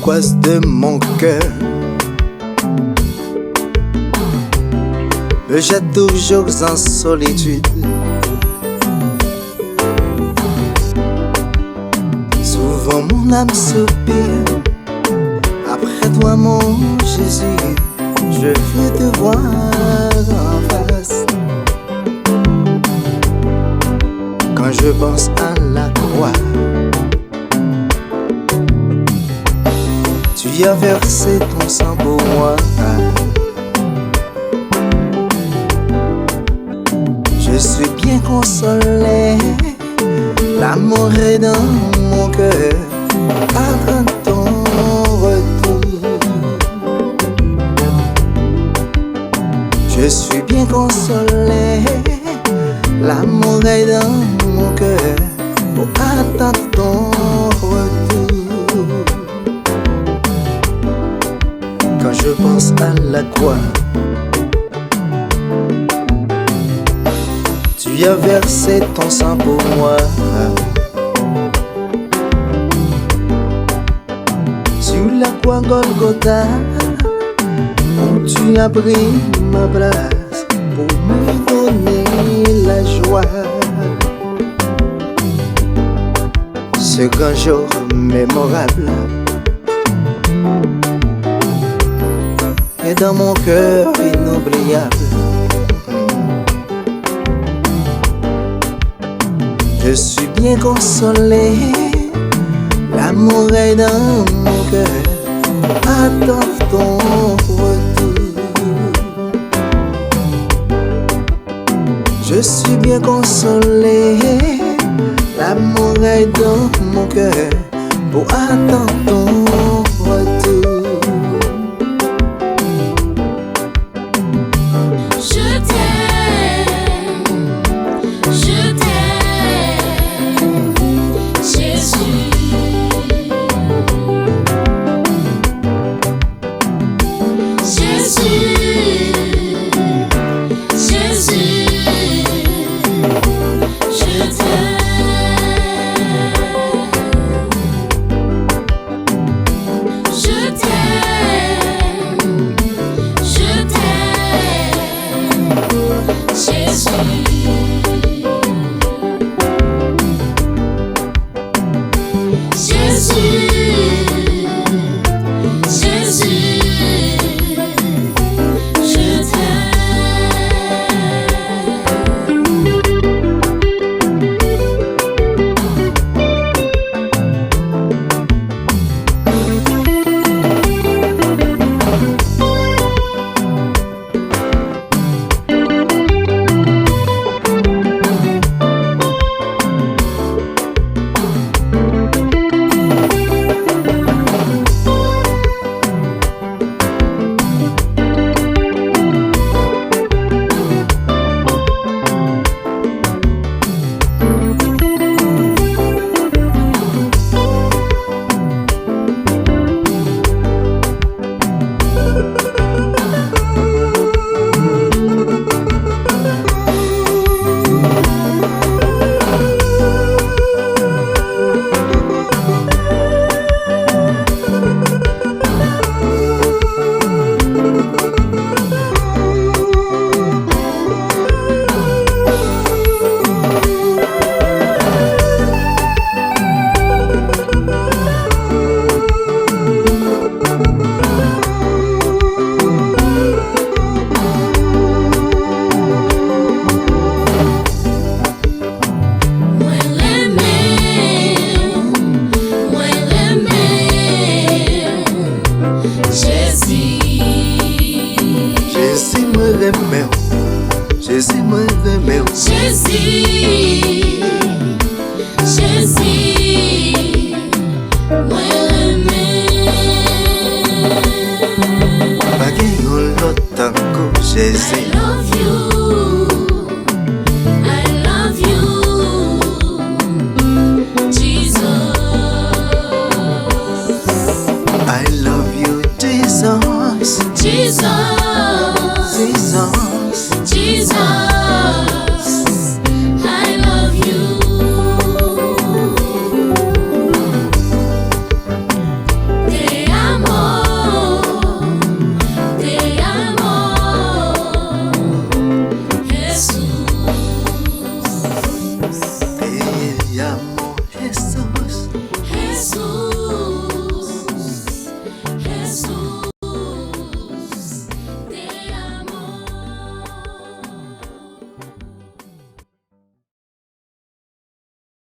l'angoisse de mon cœur me jette toujours en solitude. Souvent mon âme soupire, après toi mon Jésus, je veux te voir en face. Quand je pense à la croix, tu as versé ton sang pour moi. Je suis bien consolé, l'amour est dans mon cœur, attends ton retour. Je suis bien consolé, l'amour est dans mon cœur, pour attendre ton retour. Quand je pense à la croix, tu as versé ton sang pour moi. Sur la croix Golgotha, où tu as pris ma place pour me donner la joie. Ce grand jour mémorable est dans mon cœur inoubliable. Je suis bien consolé, l'amour est dans mon cœur, attends ton retour. Je suis bien consolé, l'amour est dans mon cœur, pour attendre ton retour. Jésus me remet. Jésus, Jésus, me remet. Pas qu'il l'autre encore Jésus. I love you, I love you, Jesus. I love you, Jesus. Jesus. Jesus. Jesus.